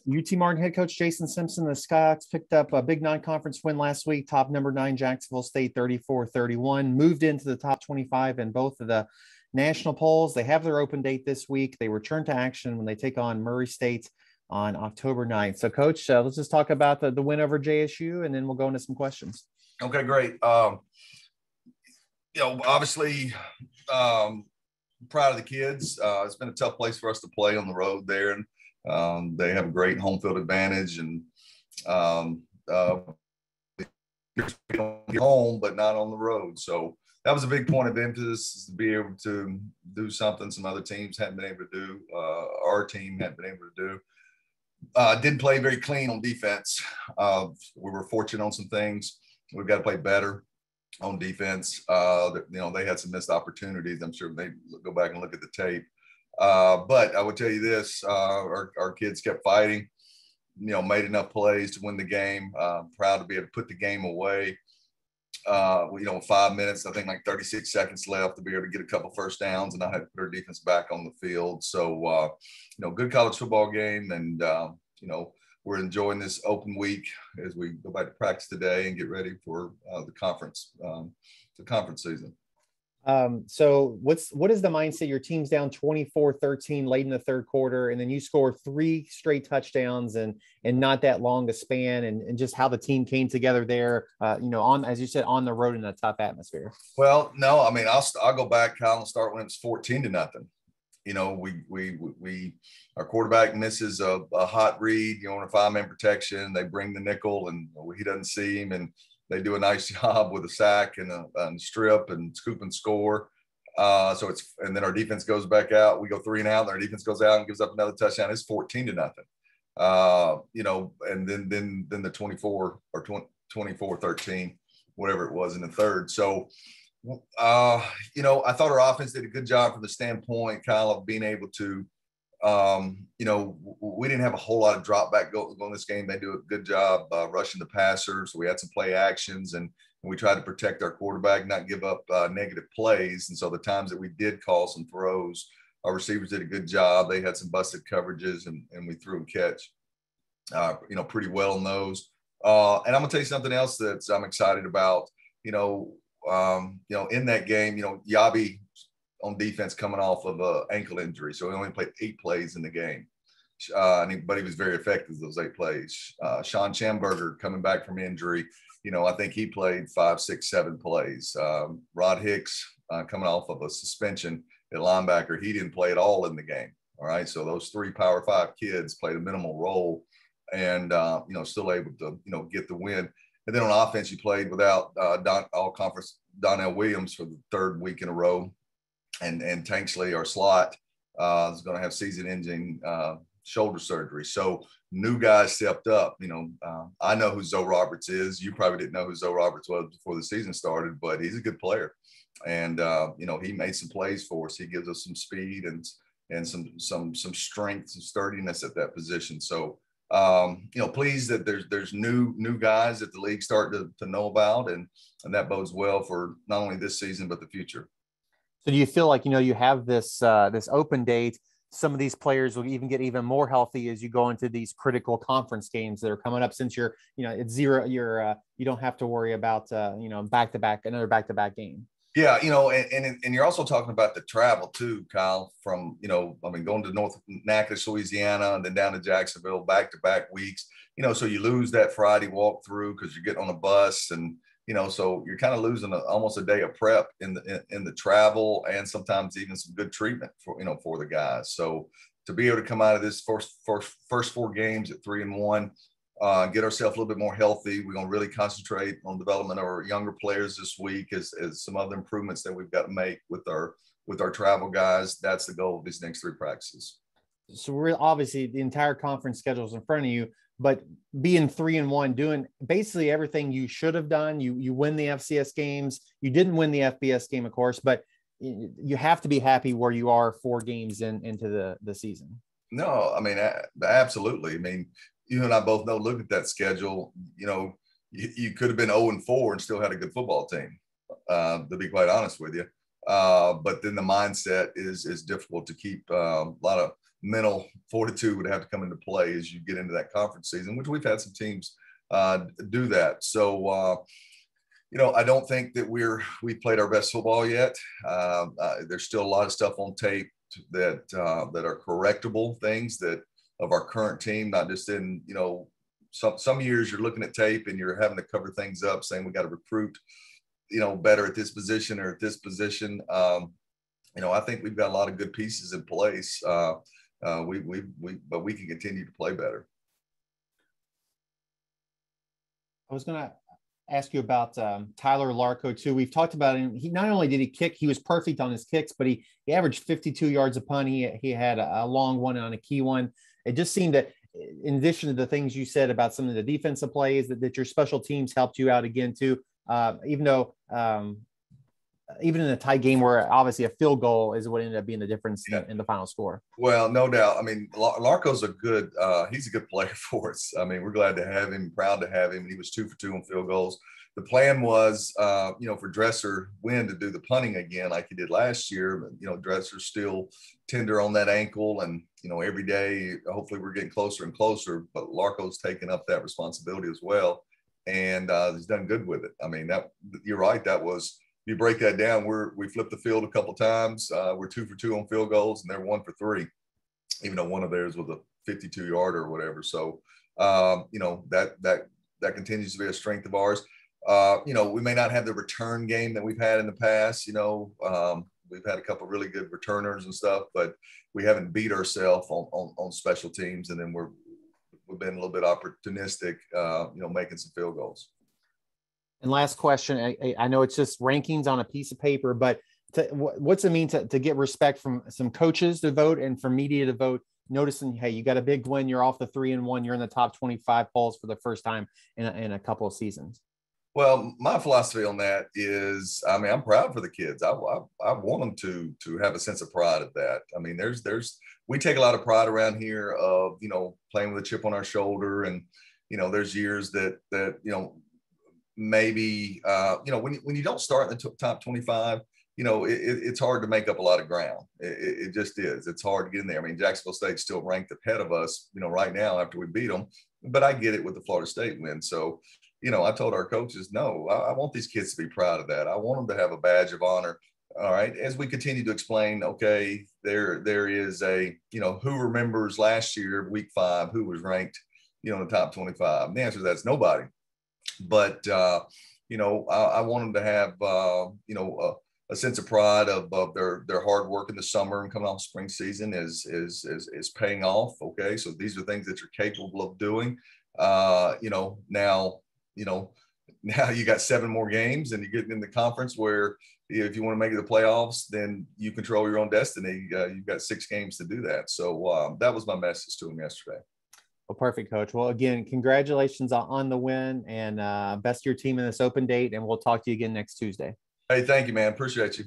UT Martin head coach Jason Simpson, the Scots picked up a big non-conference win last week, top number 9 Jacksonville State 34-31, moved into the top 25 in both of the national polls. They have their open date this week. They return to action when they take on Murray State on October 9th. So, Coach, let's just talk about the win over JSU, and then we'll go into some questions. Okay, great. Obviously, proud of the kids. It's been a tough place for us to play on the road there, and they have a great home field advantage, and home, but not on the road. So that was a big point of emphasis, to be able to do something some other teams hadn't been able to do. Our team hadn't been able to do. Didn't play very clean on defense. We were fortunate on some things. We've got to play better on defense. They had some missed opportunities. I'm sure they go back and look at the tape. But I would tell you this, our kids kept fighting, made enough plays to win the game. Proud to be able to put the game away. 5 minutes, I think like 36 seconds left, to be able to get a couple first downs, and I had to put our defense back on the field. So, good college football game. And, we're enjoying this open week as we go back to practice today and get ready for the conference season. So what is the mindset? Your team's down 24-13 late in the third quarter, and then you score 3 straight touchdowns and not that long a span, and just how the team came together there, as you said, on the road in a tough atmosphere. Well, no, I mean, I'll go back, Kyle, and start when it was 14-0. Our quarterback misses a hot read, on a 5-man protection. They bring the nickel, and he doesn't see him, and they do a nice job with a sack and a strip and scoop and score. And then our defense goes back out. We go 3 and out, and our defense goes out and gives up another touchdown. It's 14-0. And then the 24 or 24-13, whatever it was in the third. So, I thought our offense did a good job from the standpoint, Kyle, of being able to, we didn't have a whole lot of drop back going this game. They do a good job rushing the passer. So we had some play actions, and we tried to protect our quarterback, not give up negative plays. And so the times that we did call some throws, our receivers did a good job. They had some busted coverages, and we threw and catch, pretty well in those. And I'm going to tell you something else that I'm excited about, in that game, Yabi on defense coming off of an ankle injury. So he only played 8 plays in the game. But he was very effective those 8 plays. Sean Schamberger coming back from injury. I think he played 5, 6, 7 plays. Rod Hicks coming off of a suspension at linebacker. He didn't play at all in the game. All right. So those 3 Power 5 kids played a minimal role, and, still able to, get the win. And then on offense, you played without all-conference Donnell Williams for the 3rd week in a row. And Tanksley, our slot, is going to have season-ending shoulder surgery. So new guys stepped up. I know who Zoe Roberts is. You probably didn't know who Zoe Roberts was before the season started, but he's a good player. And, he made some plays for us. He gives us some speed and some strength, some sturdiness at that position. So, pleased that there's new guys that the league starting to know about, and that bodes well for not only this season, but the future. So do you feel like, you have this open date, some of these players will even get even more healthy as you go into these critical conference games that are coming up, since you're, it's zero, you don't have to worry about, another back-to-back game. Yeah. And you're also talking about the travel too, Kyle, from, going to North Natchitoches, Louisiana, and then down to Jacksonville, back-to-back weeks, so you lose that Friday walk through because you're getting on a bus, and, so you're kind of losing almost a day of prep in the travel, and sometimes even some good treatment for the guys. So to be able to come out of this first 4 games at 3-1, get ourselves a little bit more healthy. We're going to really concentrate on development of our younger players this week, as some other improvements that we've got to make with our travel guys. That's the goal of these next 3 practices. So we're obviously, the entire conference schedule is in front of you, but being 3-1, doing basically everything you should have done. You win the FCS games. You didn't win the FBS game, of course, but you have to be happy where you are 4 games into the season. No, I mean, absolutely. I mean, you and I both know, look at that schedule, you could have been 0-4 and still had a good football team, to be quite honest with you. But then the mindset is difficult to keep. A lot mental fortitude would have to come into play as you get into that conference season, which we've had some teams do that. So, I don't think that we've played our best football yet. There's still a lot of stuff on tape that are correctable things that of our current team, not just in, some years you're looking at tape and you're having to cover things up saying we got to recruit, better at this position or at this position. I think we've got a lot of good pieces in place. But we can continue to play better. I was going to ask you about Tyler Larco too. We've talked about him. He not only did he kick, he was perfect on his kicks, but he averaged 52 yards a punt. He had a long one on a key one. It just seemed that in addition to the things you said about some of the defensive plays, that your special teams helped you out again too. Even though even in a tie game where obviously a field goal is what ended up being the difference in the final score. Well, no doubt. I mean, Larco's he's a good player for us. I mean, we're glad to have him, proud to have him. He was 2 for 2 on field goals. The plan was, for Dresser Wynn to do the punting again like he did last year. But, Dresser's still tender on that ankle. And, every day, hopefully we're getting closer and closer. But Larco's taken up that responsibility as well. And he's done good with it. I mean, you're right. That was – you break that down, we flipped the field a couple times. We're 2 for 2 on field goals, and they're 1 for 3, even though one of theirs was a 52-yarder or whatever. So, that continues to be a strength of ours. We may not have the return game that we've had in the past. We've had a couple of really good returners and stuff, but we haven't beat ourselves on special teams. And then we've been a little bit opportunistic, making some field goals. And last question, I know it's just rankings on a piece of paper, but what's it mean to get respect from some coaches to vote and from media to vote, noticing, hey, you got a big win, you're off the 3-1, you're in the top 25 polls for the first time in a couple of seasons? Well, my philosophy on that is, I'm proud for the kids. I want them to have a sense of pride of that. I mean, we take a lot of pride around here of, playing with a chip on our shoulder. And, there's years that maybe, when you don't start in the top 25, it's hard to make up a lot of ground. It just is. It's hard to get in there. I mean, Jacksonville State's still ranked ahead of us, right now after we beat them, but I get it with the Florida State win. So, I told our coaches, no, I want these kids to be proud of that. I want them to have a badge of honor. All right. As we continue to explain, okay, there is a, who remembers last year, week 5, who was ranked, in the top 25? And the answer to that's nobody. But, I want them to have, a sense of pride of their hard work in the summer and coming off spring season is paying off. Okay. So these are things that you're capable of doing. Now you got 7 more games and you're getting in the conference where if you want to make it the playoffs, then you control your own destiny. You've got 6 games to do that. So that was my message to him yesterday. Well, perfect, Coach. Well, again, congratulations on the win and best of your team in this open date. And we'll talk to you again next Tuesday. Hey, thank you, man. Appreciate you.